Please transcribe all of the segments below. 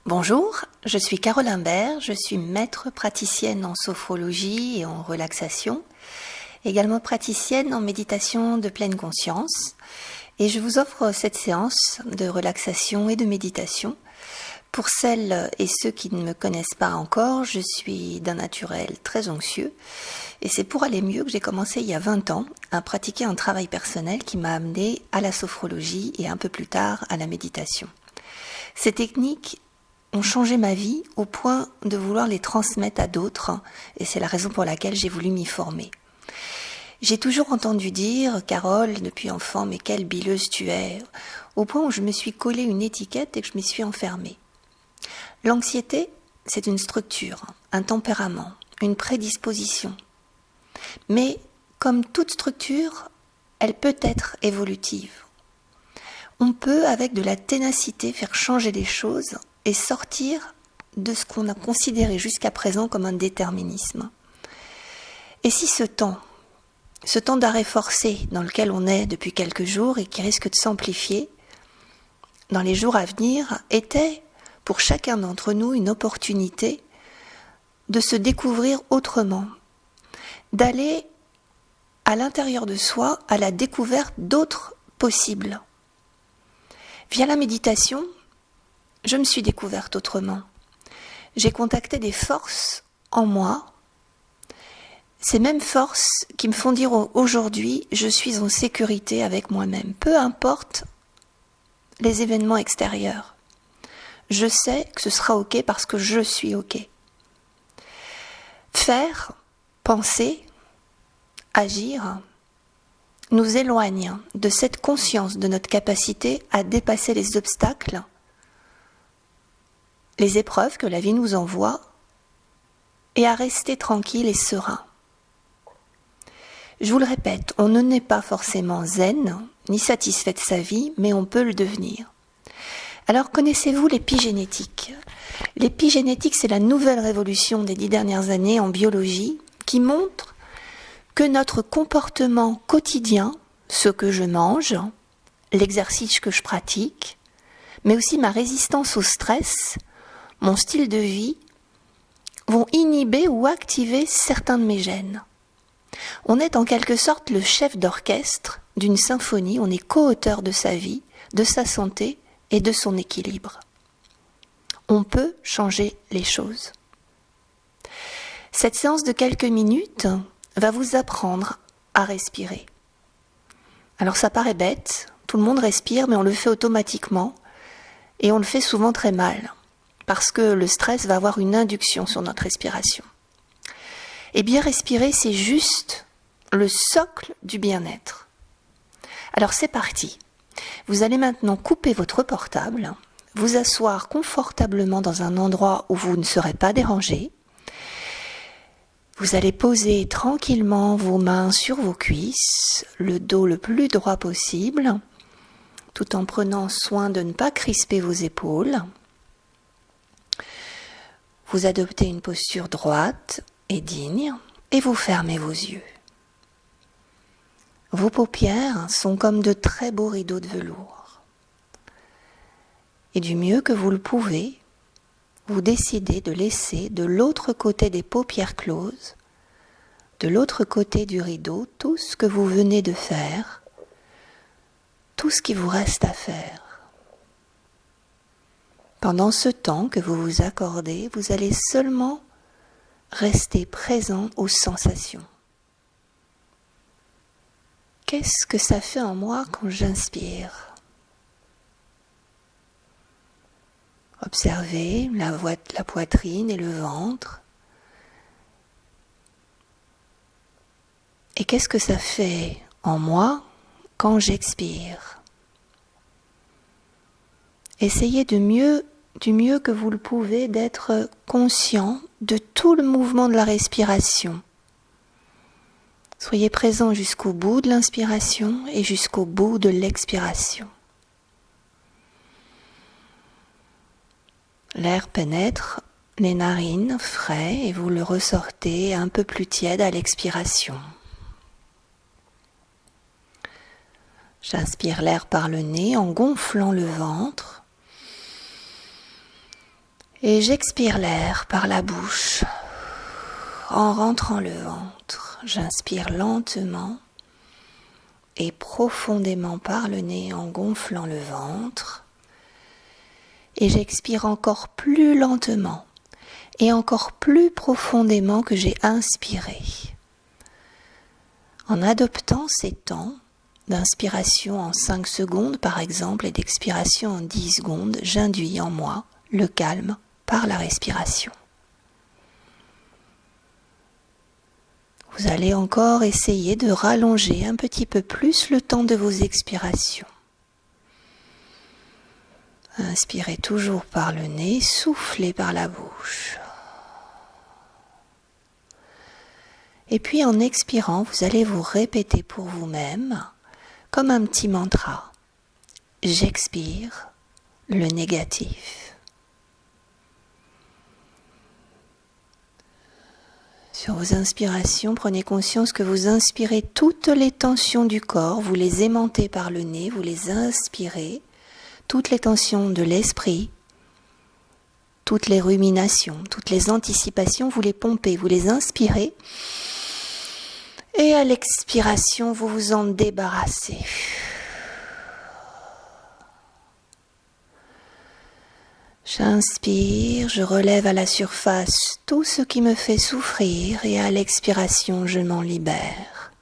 Bonjour, je suis Carole Imbert, je suis maître praticienne en sophrologie et en relaxation, également praticienne en méditation de pleine conscience, et je vous offre cette séance de relaxation et de méditation. Pour celles et ceux qui ne me connaissent pas encore, je suis d'un naturel très anxieux, et c'est pour aller mieux que j'ai commencé il y a 20 ans à pratiquer un travail personnel qui m'a amené à la sophrologie et un peu plus tard à la méditation. Ces techniques ont changé ma vie au point de vouloir les transmettre à d'autres, et c'est la raison pour laquelle j'ai voulu m'y former. J'ai toujours entendu dire, Carole, depuis enfant, mais quelle bileuse tu es, au point où je me suis collé une étiquette et que je m'y suis enfermée. L'anxiété, c'est une structure, un tempérament, une prédisposition. Mais comme toute structure, elle peut être évolutive. On peut, avec de la ténacité, faire changer les choses et sortir de ce qu'on a considéré jusqu'à présent comme un déterminisme. Et si ce temps d'arrêt forcé dans lequel on est depuis quelques jours et qui risque de s'amplifier dans les jours à venir, était pour chacun d'entre nous une opportunité de se découvrir autrement, d'aller à l'intérieur de soi à la découverte d'autres possibles. Via la méditation, je me suis découverte autrement. J'ai contacté des forces en moi, ces mêmes forces qui me font dire aujourd'hui, je suis en sécurité avec moi-même, peu importe les événements extérieurs. Je sais que ce sera OK parce que je suis OK. Faire, penser, agir nous éloigne de cette conscience de notre capacité à dépasser les obstacles, les épreuves que la vie nous envoie, et à rester tranquille et serein. Je vous le répète, on ne naît pas forcément zen, ni satisfait de sa vie, mais on peut le devenir. Alors connaissez-vous l'épigénétique ? L'épigénétique, c'est la nouvelle révolution des 10 dernières années en biologie, qui montre que notre comportement quotidien, ce que je mange, l'exercice que je pratique, mais aussi ma résistance au stress, mon style de vie, vont inhiber ou activer certains de mes gènes. On est en quelque sorte le chef d'orchestre d'une symphonie, on est co-auteur de sa vie, de sa santé et de son équilibre. On peut changer les choses. Cette séance de quelques minutes va vous apprendre à respirer. Alors ça paraît bête, tout le monde respire, mais on le fait automatiquement et on le fait souvent très mal. Parce que le stress va avoir une induction sur notre respiration. Et bien respirer, c'est juste le socle du bien-être. Alors c'est parti. Vous allez maintenant couper votre portable, vous asseoir confortablement dans un endroit où vous ne serez pas dérangé. Vous allez poser tranquillement vos mains sur vos cuisses, le dos le plus droit possible, tout en prenant soin de ne pas crisper vos épaules. Vous adoptez une posture droite et digne et vous fermez vos yeux. Vos paupières sont comme de très beaux rideaux de velours. Et du mieux que vous le pouvez, vous décidez de laisser de l'autre côté des paupières closes, de l'autre côté du rideau, tout ce que vous venez de faire, tout ce qui vous reste à faire. Pendant ce temps que vous vous accordez, vous allez seulement rester présent aux sensations. Qu'est-ce que ça fait en moi quand j'inspire ? Observez la poitrine et le ventre. Et qu'est-ce que ça fait en moi quand j'expire ? Essayez du mieux que vous le pouvez d'être conscient de tout le mouvement de la respiration. Soyez présent jusqu'au bout de l'inspiration et jusqu'au bout de l'expiration. L'air pénètre les narines frais et vous le ressortez un peu plus tiède à l'expiration. J'inspire l'air par le nez en gonflant le ventre. Et j'expire l'air par la bouche en rentrant le ventre. J'inspire lentement et profondément par le nez en gonflant le ventre. Et j'expire encore plus lentement et encore plus profondément que j'ai inspiré. En adoptant ces temps d'inspiration en 5 secondes par exemple et d'expiration en 10 secondes, j'induis en moi le calme par la respiration. Vous allez encore essayer de rallonger un petit peu plus le temps de vos expirations. Inspirez toujours par le nez, soufflez par la bouche. Et puis en expirant, vous allez vous répéter pour vous-même, comme un petit mantra. J'expire le négatif. Sur vos inspirations, prenez conscience que vous inspirez toutes les tensions du corps, vous les aimantez par le nez, vous les inspirez, toutes les tensions de l'esprit, toutes les ruminations, toutes les anticipations, vous les pompez, vous les inspirez. Et à l'expiration, vous vous en débarrassez. J'inspire, je relève à la surface tout ce qui me fait souffrir et à l'expiration, je m'en libère.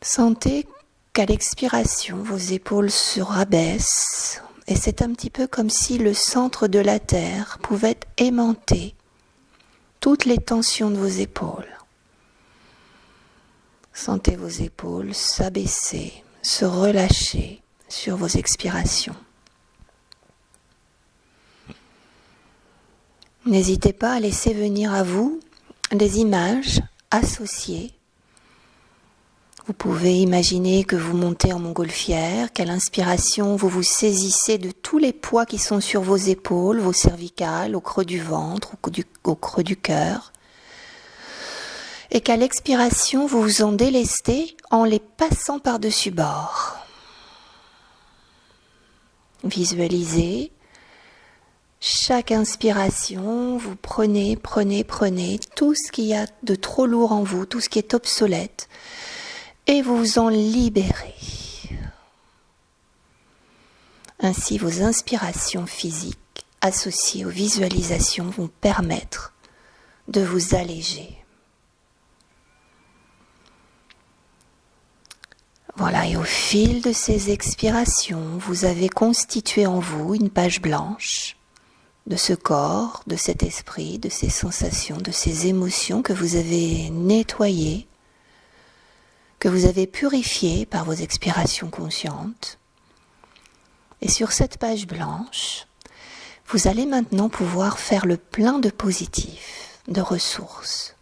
Sentez qu'à l'expiration, vos épaules se rabaissent et c'est un petit peu comme si le centre de la terre pouvait aimanter toutes les tensions de vos épaules. Sentez vos épaules s'abaisser, se relâcher sur vos expirations. N'hésitez pas à laisser venir à vous des images associées. Vous pouvez imaginer que vous montez en montgolfière, qu'à l'inspiration, vous vous saisissez de tous les poids qui sont sur vos épaules, vos cervicales, au creux du ventre, au creux du cœur. Et qu'à l'expiration, vous vous en délestez en les passant par-dessus bord. Visualisez. Chaque inspiration, vous prenez tout ce qu'il y a de trop lourd en vous, tout ce qui est obsolète. Et vous vous en libérez. Ainsi, vos inspirations physiques associées aux visualisations vont permettre de vous alléger. Voilà, et au fil de ces expirations, vous avez constitué en vous une page blanche de ce corps, de cet esprit, de ces sensations, de ces émotions que vous avez nettoyées, que vous avez purifié par vos expirations conscientes. Et sur cette page blanche, vous allez maintenant pouvoir faire le plein de positif, de ressources.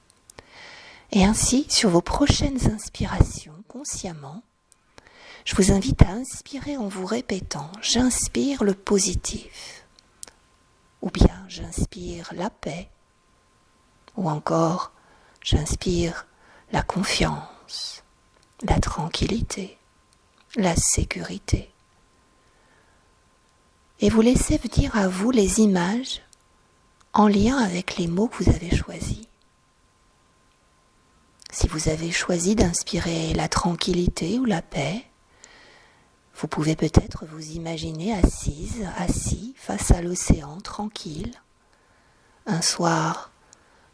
Et ainsi, sur vos prochaines inspirations, consciemment, je vous invite à inspirer en vous répétant « J'inspire le positif » ou bien « J'inspire la paix » ou encore « J'inspire la confiance ». La tranquillité, la sécurité. Et vous laissez venir à vous les images en lien avec les mots que vous avez choisis. Si vous avez choisi d'inspirer la tranquillité ou la paix, vous pouvez peut-être vous imaginer assis face à l'océan tranquille, un soir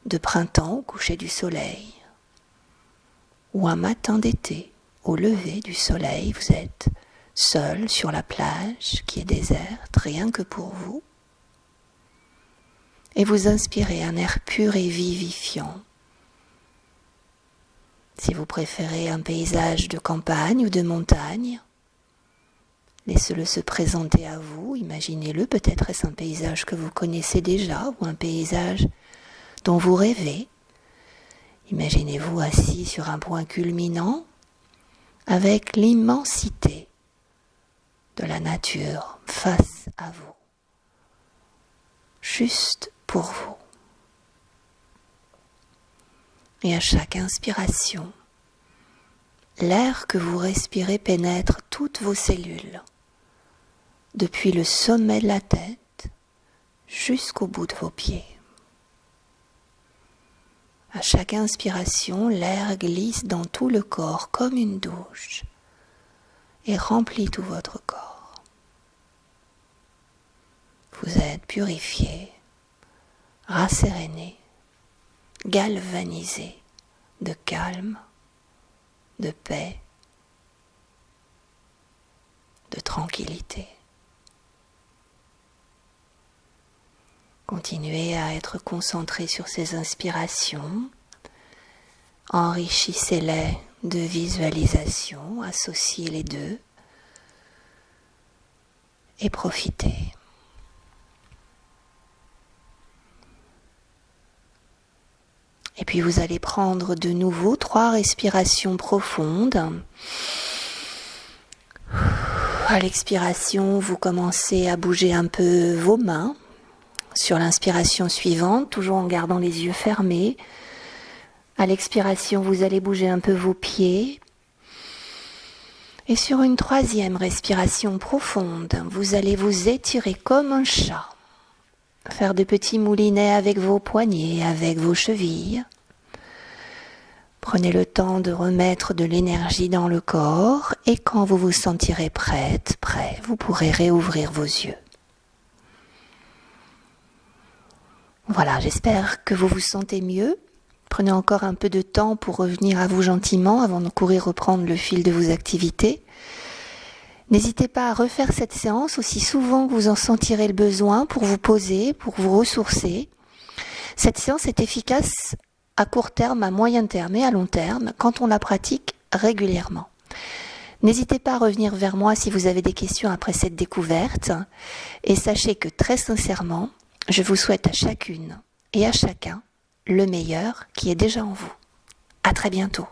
de printemps au coucher du soleil. Ou un matin d'été, au lever du soleil, vous êtes seul sur la plage qui est déserte, rien que pour vous. Et vous inspirez un air pur et vivifiant. Si vous préférez un paysage de campagne ou de montagne, laissez-le se présenter à vous, imaginez-le, peut-être est-ce un paysage que vous connaissez déjà ou un paysage dont vous rêvez. Imaginez-vous assis sur un point culminant avec l'immensité de la nature face à vous, juste pour vous. Et à chaque inspiration, l'air que vous respirez pénètre toutes vos cellules, depuis le sommet de la tête jusqu'au bout de vos pieds. À chaque inspiration, l'air glisse dans tout le corps comme une douche et remplit tout votre corps. Vous êtes purifié, rasséréné, galvanisé de calme, de paix, de tranquillité. Continuez à être concentré sur ces inspirations. Enrichissez-les de visualisation, associez les deux et profitez. Et puis vous allez prendre de nouveau 3 respirations profondes. À l'expiration, vous commencez à bouger un peu vos mains. Sur l'inspiration suivante, toujours en gardant les yeux fermés. À l'expiration, vous allez bouger un peu vos pieds. Et sur une 3e respiration profonde, vous allez vous étirer comme un chat. Faire de petits moulinets avec vos poignets, avec vos chevilles. Prenez le temps de remettre de l'énergie dans le corps et quand vous vous sentirez prêt, vous pourrez réouvrir vos yeux. Voilà, j'espère que vous vous sentez mieux. Prenez encore un peu de temps pour revenir à vous gentiment avant de courir reprendre le fil de vos activités. N'hésitez pas à refaire cette séance aussi souvent que vous en sentirez le besoin pour vous poser, pour vous ressourcer. Cette séance est efficace à court terme, à moyen terme et à long terme quand on la pratique régulièrement. N'hésitez pas à revenir vers moi si vous avez des questions après cette découverte et sachez que très sincèrement, je vous souhaite à chacune et à chacun le meilleur qui est déjà en vous. À très bientôt.